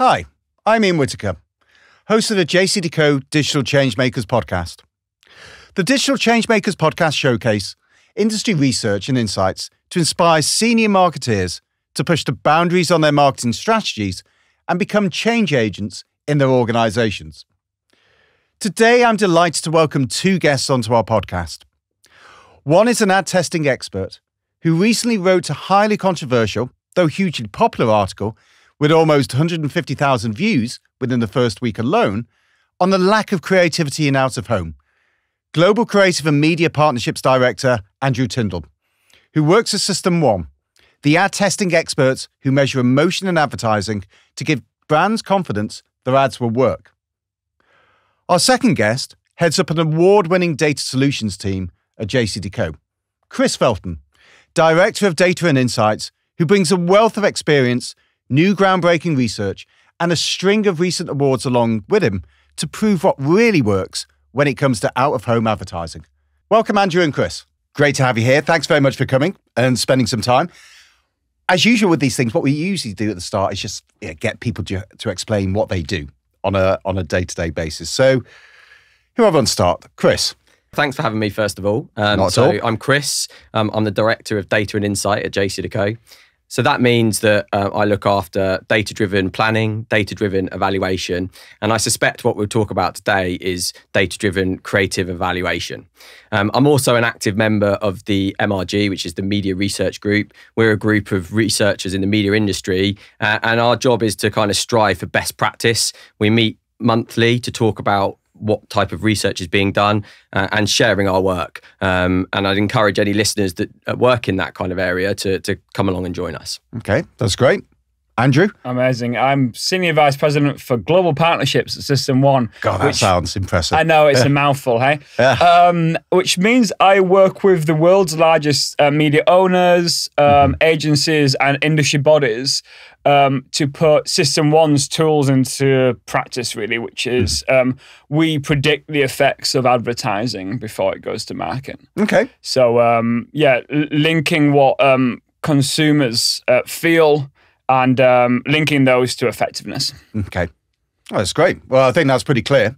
Hi, I'm Ian Whittaker, host of the JCDecaux Digital Changemakers podcast. The Digital Changemakers podcast showcase industry research and insights to inspire senior marketeers to push the boundaries on their marketing strategies and become change agents in their organizations. Today, I'm delighted to welcome two guests onto our podcast. One is an ad testing expert who recently wrote a highly controversial, though hugely popular article with almost 150,000 views within the first week alone on the lack of creativity in out-of-home. Global Creative and Media Partnerships Director Andrew Tindall, who works at System One, the ad testing experts who measure emotion in advertising to give brands confidence their ads will work. Our second guest heads up an award-winning data solutions team at JCDecaux, Chris Felton, Director of Data and Insights, who brings a wealth of experience, new groundbreaking research, and a string of recent awards along with him to prove what really works when it comes to out-of-home advertising. Welcome, Andrew and Chris. Great to have you here. Thanks very much for coming and spending some time. As usual with these things, what we usually do at the start is just get people to explain what they do on a day-to-day basis. So whoever wants to start? Chris. Thanks for having me, first of all. Not at all. I'm Chris. I'm the Director of Data and Insight at JCDecaux. So that means that I look after data-driven planning, data-driven evaluation, and I suspect what we'll talk about today is data-driven creative evaluation. I'm also an active member of the MRG, which is the Media Research Group. We're a group of researchers in the media industry, and our job is to kind of strive for best practice. We meet monthly to talk about what type of research is being done and sharing our work. And I'd encourage any listeners that work in that kind of area to come along and join us. Okay, that's great. Andrew? Amazing. I'm Senior Vice President for Global Partnerships at System One. God, that sounds impressive. I know, it's a mouthful, hey? Yeah. Which means I work with the world's largest media owners, agencies and industry bodies to put System One's tools into practice, really, which is we predict the effects of advertising before it goes to market. Okay. So, linking what consumers feel and linking those to effectiveness. Okay. Oh, that's great. Well, I think that's pretty clear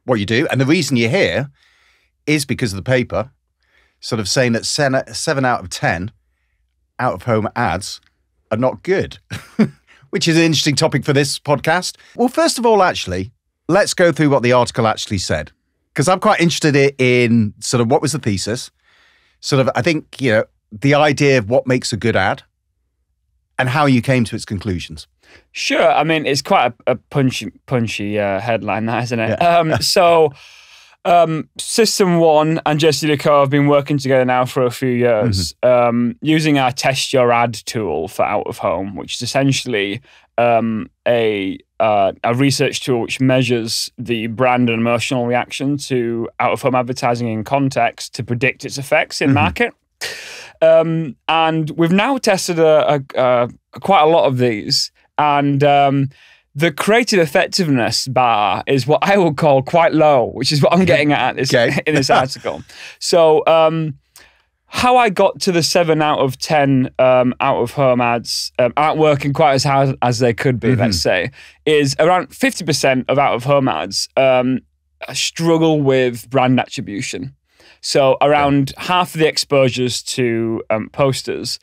what you do. And the reason you're here is because of the paper sort of saying that 7 out of 10 out-of-home ads are not good, which is an interesting topic for this podcast. Well, first of all, actually, let's go through what the article actually said, because I'm quite interested in sort of what was the thesis, sort of, I think, the idea of what makes a good ad, and how you came to its conclusions. Sure. I mean, it's quite a punchy headline, that, isn't it? Yeah. System One and JCDecaux have been working together now for a few years, using our Test Your Ad tool for out-of-home, which is essentially a research tool which measures the brand and emotional reaction to out-of-home advertising in context to predict its effects in market. And we've now tested quite a lot of these, and the creative effectiveness bar is what I would call quite low, which is what I'm getting at in this article. So how I got to the 7 out of 10 out-of-home ads aren't working quite as hard as they could be, let's say, is around 50% of out-of-home ads struggle with brand attribution. So around half of the exposures to posters,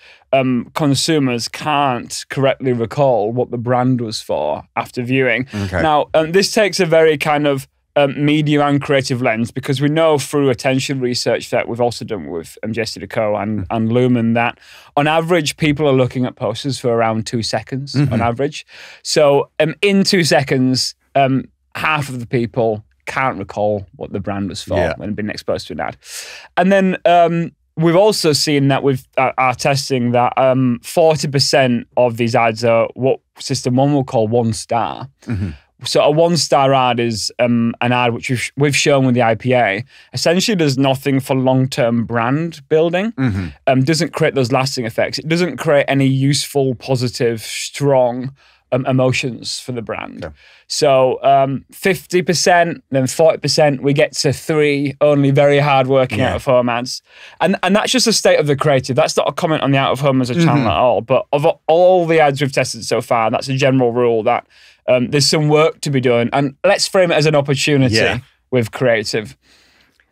consumers can't correctly recall what the brand was for after viewing. Okay. Now, this takes a very kind of media and creative lens, because we know through attention research that we've also done with JCDecaux and Lumen that on average, people are looking at posters for around 2 seconds on average. So in 2 seconds, half of the people can't recall what the brand was for when being exposed to an ad. And then we've also seen that with our testing that 40% of these ads are what System One will call 1 star. So a 1-star ad is an ad which we've shown with the IPA. Essentially does nothing for long-term brand building, doesn't create those lasting effects. It doesn't create any useful, positive, strong emotions for the brand. Okay. So 50%, then 40%, we get to 3 only very hard-working out-of-home ads. And that's just a state of the creative. That's not a comment on the out-of-home as a channel at all. But of all the ads we've tested so far, that's a general rule that there's some work to be done, and let's frame it as an opportunity with creative.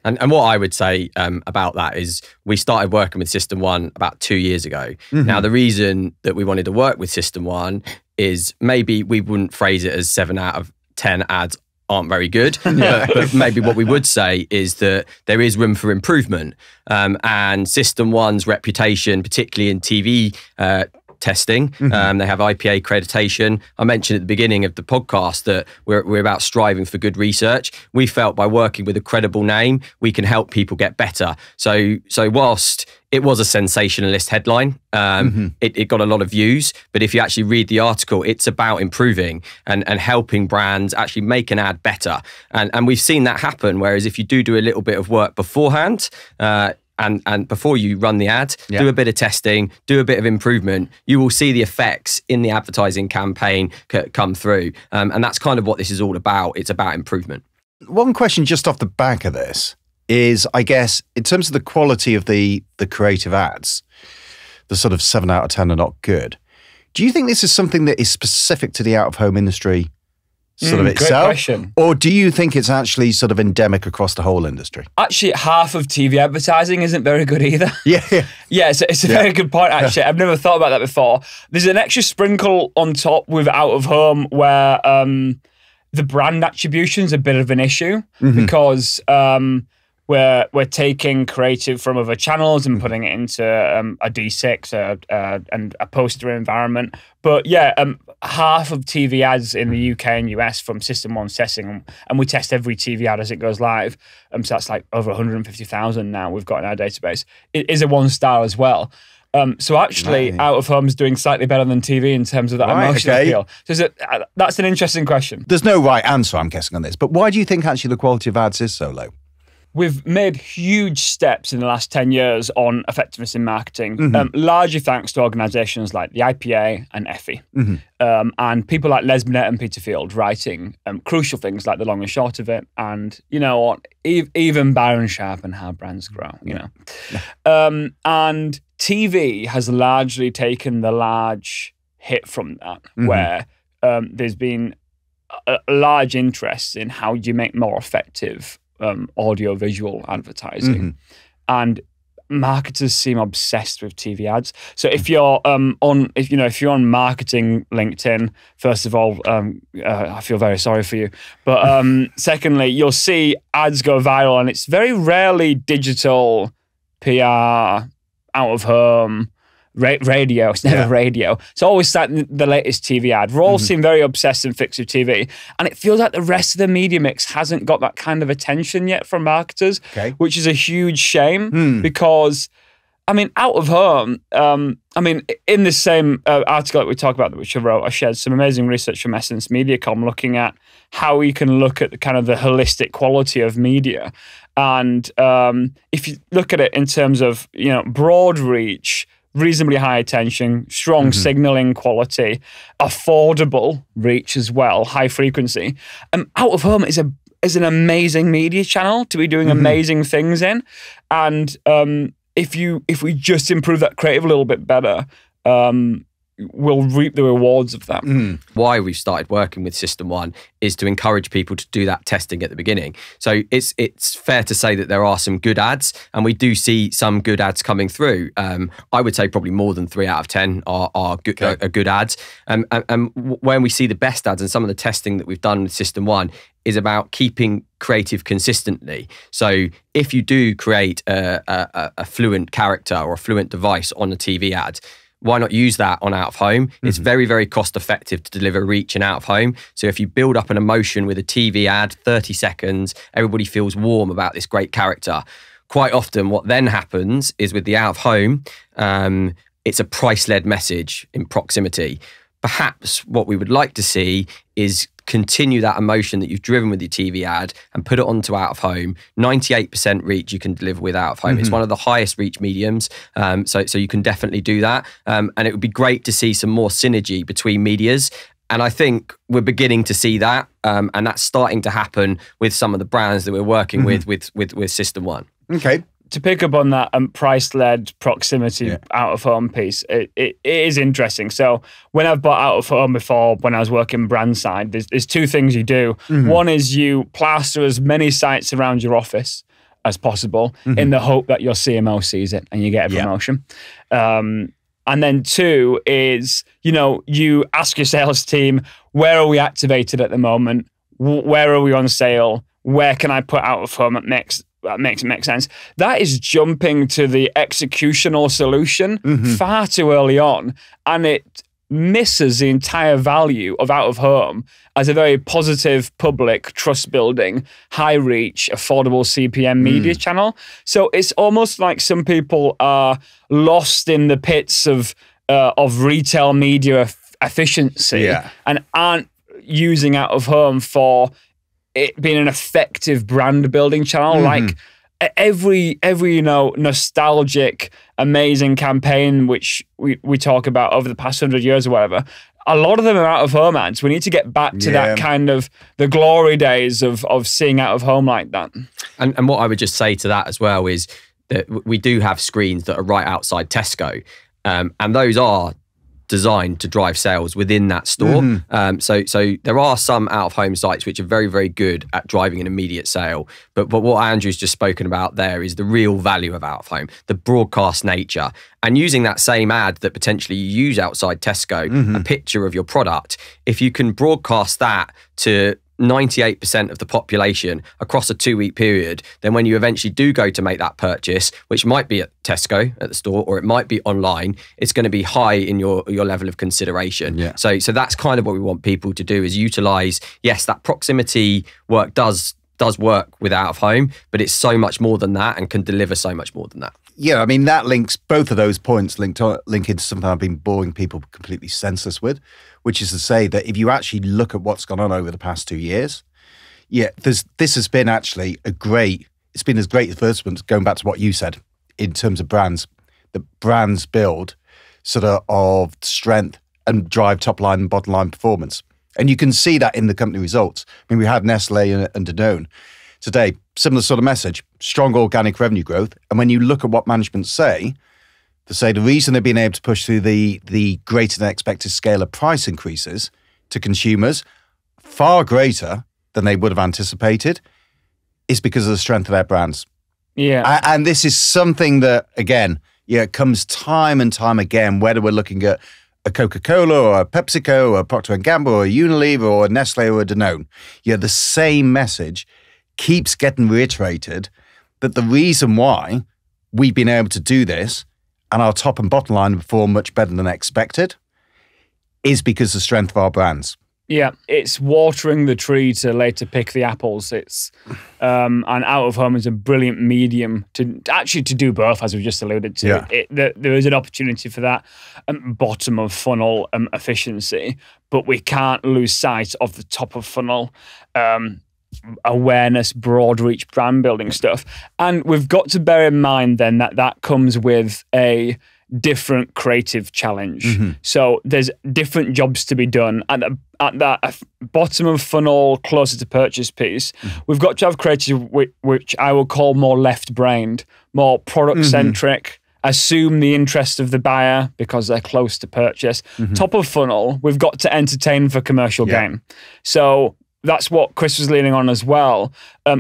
And what I would say about that is we started working with System 1 about 2 years ago. Now, the reason that we wanted to work with System 1 is maybe we wouldn't phrase it as 7 out of 10 ads aren't very good, but maybe what we would say is that there is room for improvement. And System 1's reputation, particularly in TV testing, they have IPA accreditation. I mentioned at the beginning of the podcast that we're about striving for good research. We felt by working with a credible name, we can help people get better. So whilst it was a sensationalist headline, it got a lot of views, but if you actually read the article, it's about improving and helping brands actually make an ad better. And we've seen that happen, whereas if you do a little bit of work beforehand, and before you run the ad, do a bit of testing, do a bit of improvement, you will see the effects in the advertising campaign come through. And that's kind of what this is all about. It's about improvement. One question just off the back of this is, I guess, in terms of the quality of the creative ads, the sort of 7 out of 10 are not good. Do you think this is something that is specific to the out-of-home industry sort of itself? Great question. Or do you think it's actually sort of endemic across the whole industry? Actually, half of TV advertising isn't very good either. Yeah. It's a very good point, actually. I've never thought about that before. There's an extra sprinkle on top with out-of-home where the brand attribution's a bit of an issue because we're taking creative from other channels and putting it into a D6 and a poster environment. But half of TV ads in the UK and US from System 1 testing, and we test every TV ad as it goes live. So that's like over 150,000 now we've got in our database. It is a 1-star as well. So actually, out-of-home is doing slightly better than TV in terms of that emotional appeal. So that's an interesting question. There's no right answer, I'm guessing, on this. But why do you think actually the quality of ads is so low? We've made huge steps in the last 10 years on effectiveness in marketing, largely thanks to organisations like the IPA and Effie, and people like Les Binet and Peter Field writing crucial things like the long and short of it, and you know what, even Byron Sharp and How Brands Grow, you know. And TV has largely taken the large hit from that, where there's been a large interest in how you make more effective audio-visual advertising, and marketers seem obsessed with TV ads. So if you're if you're on marketing LinkedIn, first of all, I feel very sorry for you. But secondly, you'll see ads go viral, and it's very rarely digital, PR, out of home. Radio, it's never radio. It's always the latest TV ad. We're all seem very obsessed and fixed with TV, and it feels like the rest of the media mix hasn't got that kind of attention yet from marketers, which is a huge shame because, I mean, out of home, in the same article that we talk about, which I wrote, I shared some amazing research from Essence Mediacom looking at how we can look at the kind of the holistic quality of media. And if you look at it in terms of, broad reach, reasonably high attention, strong signaling quality, affordable reach as well, high frequency. Out of home is an amazing media channel to be doing amazing things in, and if we just improve that creative a little bit better, we'll reap the rewards of that. Why we've started working with System 1 is to encourage people to do that testing at the beginning. So it's fair to say that there are some good ads, and we do see some good ads coming through. I would say probably more than 3 out of 10 are good ads. And when we see the best ads, and some of the testing that we've done with System 1 is about keeping creative consistently. So if you do create a fluent character or a fluent device on a TV ad, why not use that on out of home? It's very, very cost effective to deliver reach in out of home. So if you build up an emotion with a TV ad, 30 seconds, everybody feels warm about this great character. Quite often what then happens is with the out of home, it's a price-led message in proximity. Perhaps what we would like to see is continue that emotion that you've driven with your TV ad and put it onto out of home. 98% reach you can deliver with out of home. It's one of the highest reach mediums. So you can definitely do that. And it would be great to see some more synergy between medias. And I think we're beginning to see that. And that's starting to happen with some of the brands that we're working with System 1. Okay. to pick up on that price-led proximity out-of-home piece, it is interesting. So when I've bought out-of-home before, when I was working brand side, there's two things you do. One is you plaster as many sites around your office as possible in the hope that your CMO sees it and you get a promotion. And then two is, you ask your sales team, where are we activated at the moment? Where are we on sale? Where can I put out of home that makes sense? That is jumping to the executional solution far too early on. And it misses the entire value of out of home as a very positive, public, trust building, high reach, affordable CPM media channel. So it's almost like some people are lost in the pits of retail media efficiency and aren't using out of home for it being an effective brand building channel. Like every nostalgic, amazing campaign which we talk about over the past 100 years or whatever, a lot of them are out of home ads. We need to get back to that kind of the glory days of seeing out of home like that. And what I would just say to that as well is that we do have screens that are right outside Tesco, and those are designed to drive sales within that store. So there are some out-of-home sites which are very, very good at driving an immediate sale. But what Andrew's just spoken about there is the real value of out-of-home, the broadcast nature. And using that same ad that potentially you use outside Tesco, a picture of your product, if you can broadcast that to 98% of the population across a 2-week period, then when you eventually do go to make that purchase, which might be at Tesco at the store or it might be online, it's going to be high in your level of consideration. So that's kind of what we want people to do, is utilize, yes, that proximity work does work with out of home, but it's so much more than that and can deliver so much more than that. Yeah, I mean, that links, both of those points link into something I've been boring people completely senseless with, which is to say that if you actually look at what's gone on over the past 2 years, this has been actually as great advertisements, going back to what you said, in terms of brands. The brands build sort of strength and drive top line and bottom line performance. And you can see that in the company results. I mean, we had Nestle and Danone today, similar sort of message, strong organic revenue growth. And when you look at what management say, they say the reason they've been able to push through the greater than expected scale of price increases to consumers, far greater than they would have anticipated, is because of the strength of their brands. Yeah. And this is something that, again, comes time and time again, whether we're looking at a Coca-Cola or a PepsiCo or a Procter & Gamble or a Unilever or a Nestle or a Danone. The same message keeps getting reiterated, that the reason why we've been able to do this and our top and bottom line perform much better than expected is because of the strength of our brands. Yeah, it's watering the tree to later pick the apples. It's and out of home is a brilliant medium to do both, as we just alluded to. There is an opportunity for that bottom of funnel efficiency, but we can't lose sight of the top of funnel awareness, broad reach brand building stuff. And we've got to bear in mind then that comes with a different creative challenge. So there's different jobs to be done at that bottom of funnel, closer to purchase piece. We've got to have creative, which I will call more left-brained, more product-centric, assume the interest of the buyer because they're close to purchase. Top of funnel, we've got to entertain for commercial gain. So that's what Chris was leaning on as well.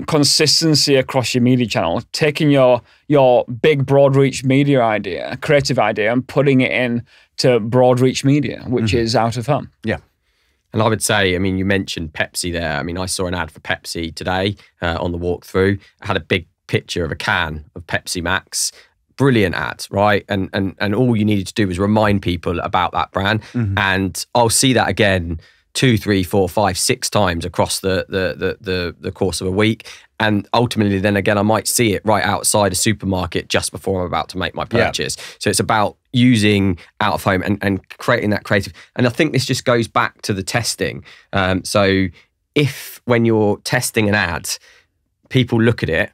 Consistency across your media channel, taking your big broad reach media idea, creative idea, and putting it in to broad reach media, which is out of home. Yeah. And I would say, I mean, you mentioned Pepsi there. I mean, I saw an ad for Pepsi today on the walkthrough. I had a big picture of a can of Pepsi Max. Brilliant ad, right? And all you needed to do was remind people about that brand. And I'll see that again 2, 3, 4, 5, 6 times across the course of a week. And ultimately, then again, I might see it right outside a supermarket just before I'm about to make my purchase. So it's about using out of home and creating that creative. And I think this just goes back to the testing. So if when you're testing an ad, people look at it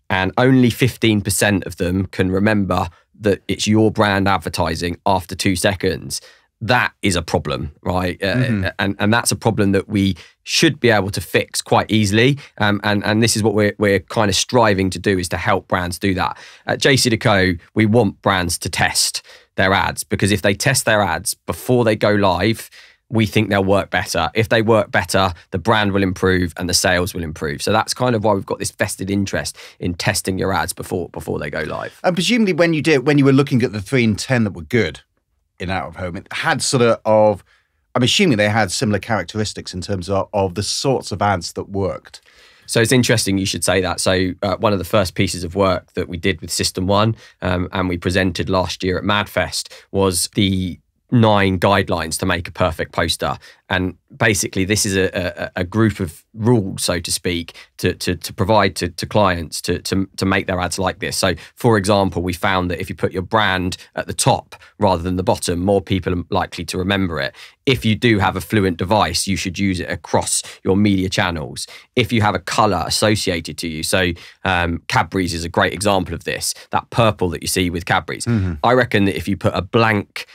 and only 15% of them can remember that it's your brand advertising after 2 seconds, that is a problem, right? And that's a problem that we should be able to fix quite easily. And this is what we're kind of striving to do, is to help brands do that. At JCDecaux, we want brands to test their ads, because if they test their ads before they go live, we think they'll work better. If they work better, the brand will improve and the sales will improve. So that's kind of why we've got this vested interest in testing your ads before they go live. And presumably when you were looking at the 3 and 10 that were good in out of home, it had I'm assuming they had similar characteristics in terms of the sorts of ads that worked. So it's interesting you should say that. So one of the first pieces of work that we did with System 1 and we presented last year at MadFest was the 9 guidelines to make a perfect poster. And basically this is a group of rules, so to speak, to provide to clients to make their ads like this. So for example, we found that if you put your brand at the top rather than the bottom, more people are likely to remember it. If you do have a fluent device, you should use it across your media channels. If you have a colour associated to you, so Cadbury's is a great example of this, that purple that you see with Cadbury's. I reckon that if you put a blank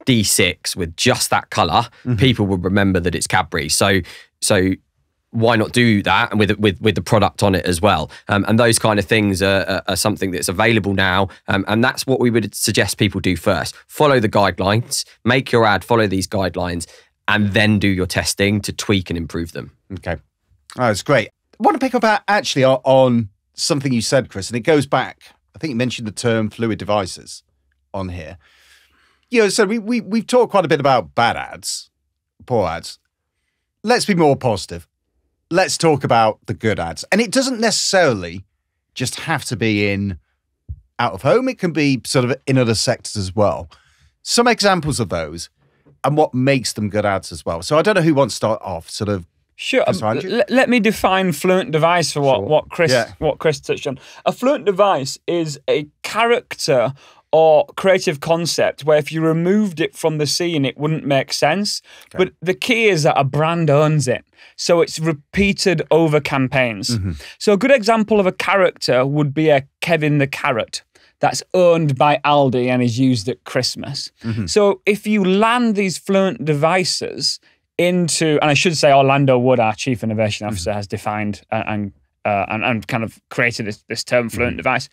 D6 with just that colour, people will remember that it's Cadbury. So why not do that and with the product on it as well? And those kind of things are something that's available now. And that's what we would suggest people do first. Follow the guidelines, make your ad, follow these guidelines, and then do your testing to tweak and improve them. Okay. Oh, that's great. I want to pick up actually on something you said, Chris, and it goes back, I think you mentioned the term fluid devices on here. So we've talked quite a bit about bad ads, poor ads. Let's be more positive. Let's talk about the good ads. And it doesn't necessarily just have to be in out of home. It can be sort of in other sectors as well. Some examples of those and what makes them good ads as well. So I don't know who wants to start off, sort of. Sure. Let me define fluent device for what Chris touched on. A fluent device is a character or creative concept where if you removed it from the scene, it wouldn't make sense. Okay. But the key is that a brand owns it. So it's repeated over campaigns. So a good example of a character would be a Kevin the Carrot that's owned by Aldi and is used at Christmas. So if you land these fluent devices into, and I should say Orlando Wood, our Chief Innovation Officer, has defined and kind of created this term fluent device.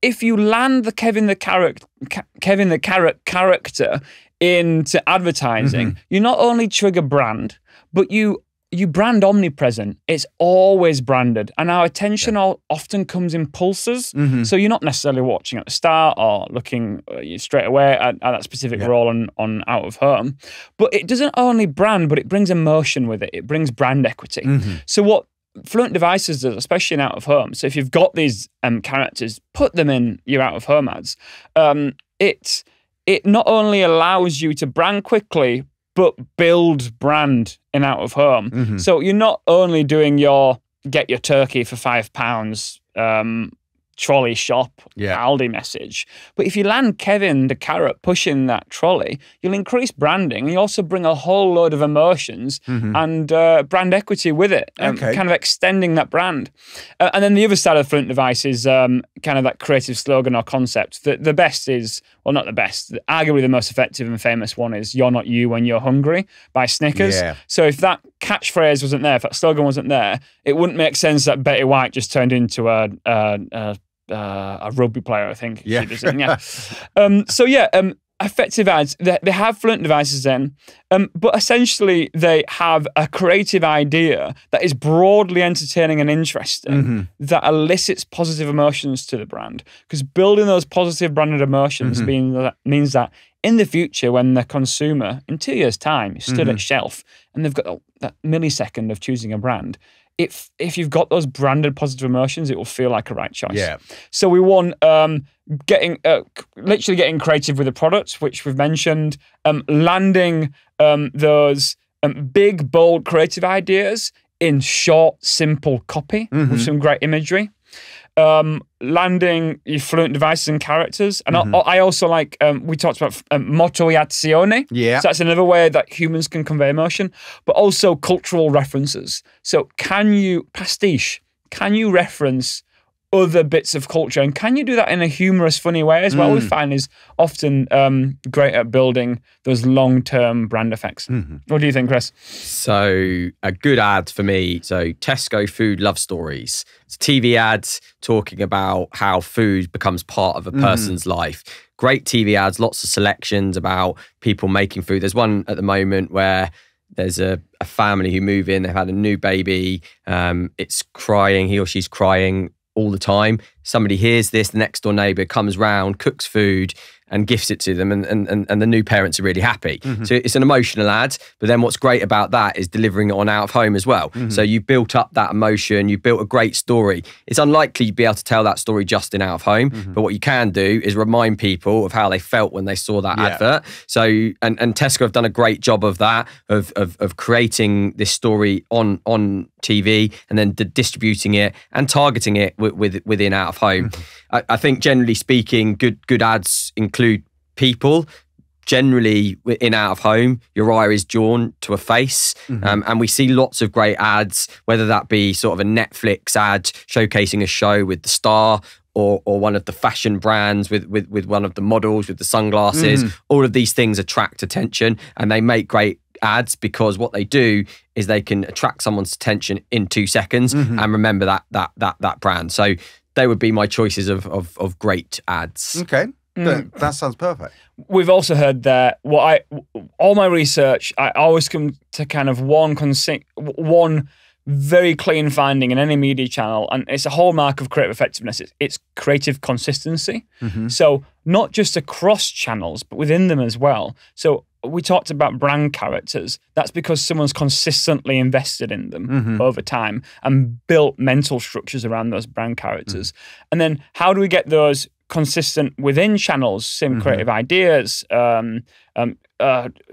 If you land the Kevin the Carrot character into advertising, you not only trigger brand, but you brand omnipresent. It's always branded. And our attention often comes in pulses. So you're not necessarily watching at the start or looking straight away at that specific role on out of home. But it doesn't only brand, but it brings emotion with it. It brings brand equity. So what fluent devices does, especially in out of home. So if you've got these characters, put them in your out of home ads. It not only allows you to brand quickly, but build brand in out of home. So you're not only doing your get your turkey for £5 trolley shop Aldi message, but if you land Kevin the Carrot pushing that trolley, you'll increase branding. You also bring a whole load of emotions and brand equity with it, kind of extending that brand. And then the other side of the fluent device is kind of that creative slogan or concept. The best is, well, not the best, arguably the most effective and famous one is "You're not you when you're hungry" by Snickers. So if that catchphrase wasn't there, if that slogan wasn't there, it wouldn't make sense that Betty White just turned into a rugby player, I think. Effective ads, they have fluent devices then, but essentially they have a creative idea that is broadly entertaining and interesting, that elicits positive emotions to the brand. Because building those positive branded emotions means that in the future, when the consumer, in 2 years' time, is stood at shelf and they've got that millisecond of choosing a brand, if you've got those branded positive emotions, it will feel like a right choice. So we want literally getting creative with the products, which we've mentioned, landing those big, bold, creative ideas in short, simple copy with some great imagery. Landing your fluent devices and characters. And I also like, we talked about motivazione. So that's another way that humans can convey emotion, but also cultural references. So can you reference other bits of culture, and can you do that in a humorous, funny way as well? We find is often great at building those long-term brand effects. What do you think, Chris? So a good ad for me, so Tesco food love stories. It's TV ads talking about how food becomes part of a person's life. Great TV ads, lots of selections about people making food. There's one at the moment where there's a family who move in, they've had a new baby, it's crying, he or she's crying all the time. Somebody hears this, the next door neighbour comes round, cooks food and gifts it to them, and the new parents are really happy. So it's an emotional ad, but then what's great about that is delivering it on out of home as well. So you built up that emotion, you built a great story. It's unlikely you'd be able to tell that story just in out of home, but what you can do is remind people of how they felt when they saw that advert. So, and Tesco have done a great job of that, of creating this story on TV and then distributing it and targeting it within out of home. I think generally speaking, good ads include people. Generally, in out of home, your eye is drawn to a face, and we see lots of great ads, whether that be sort of a Netflix ad showcasing a show with the star, or one of the fashion brands with one of the models with the sunglasses. All of these things attract attention, and they make great ads because what they do is they can attract someone's attention in 2 seconds and remember that brand. So they would be my choices of great ads. Okay. That sounds perfect. We've also heard that all my research, I always come to kind of one very clean finding in any media channel, and it's a hallmark of creative effectiveness. It's creative consistency. So not just across channels, but within them as well. So we talked about brand characters. That's because someone's consistently invested in them over time and built mental structures around those brand characters. And then how do we get those consistent within channels, same creative ideas,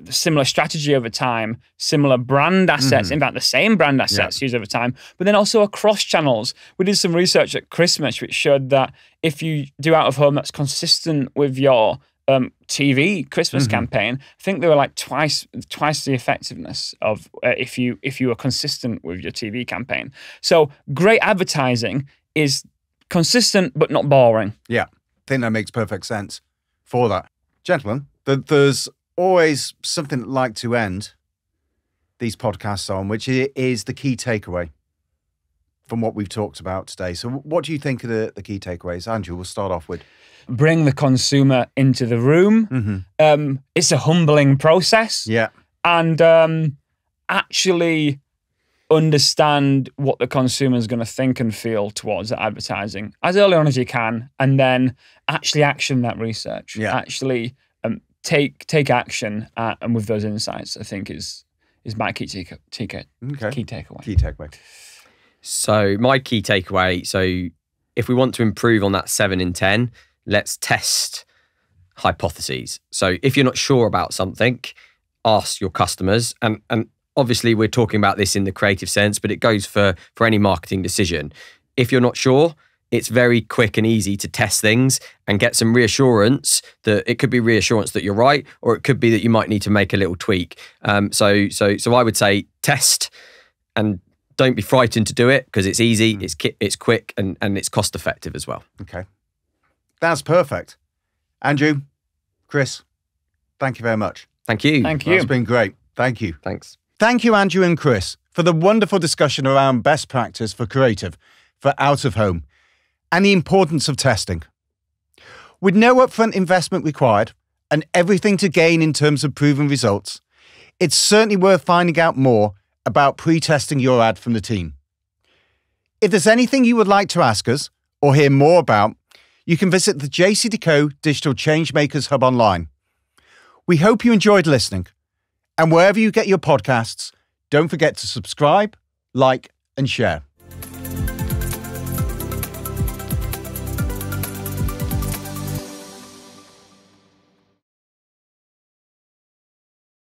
similar strategy over time, similar brand assets, in fact, the same brand assets used over time, but then also across channels. We did some research at Christmas which showed that if you do out of home that's consistent with your TV Christmas campaign, I think they were like twice the effectiveness of if you were consistent with your TV campaign. So great advertising is consistent but not boring. Yeah, I think that makes perfect sense for that. Gentlemen, there's always something I'd like to end these podcasts on, which is the key takeaway from what we've talked about today. So what do you think are the key takeaways? Andrew, we'll start off with. Bring the consumer into the room. It's a humbling process. Yeah. And actually understand what the consumer is going to think and feel towards the advertising as early on as you can, and then actually action that research. Yeah. Actually take action and with those insights, I think is my key takeaway. So my key takeaway, so if we want to improve on that 7 in 10, let's test hypotheses. So if you're not sure about something, ask your customers. And obviously we're talking about this in the creative sense, but it goes for any marketing decision. If you're not sure, it's very quick and easy to test things and get some reassurance that it could be reassurance that you're right, or it could be that you might need to make a little tweak. So I would say test and don't be frightened to do it because it's easy, it's quick, and it's cost effective as well. Okay. That's perfect. Andrew, Chris, thank you very much. Thank you. Thank you. That's been great. Thank you. Thanks. Thank you, Andrew and Chris, for the wonderful discussion around best practice for creative, for out of home, and the importance of testing. With no upfront investment required and everything to gain in terms of proven results, it's certainly worth finding out more about pre-testing your ad from the team. If there's anything you would like to ask us or hear more about, you can visit the JCDecaux Digital Changemakers Hub online. We hope you enjoyed listening, and wherever you get your podcasts, don't forget to subscribe, like, and share.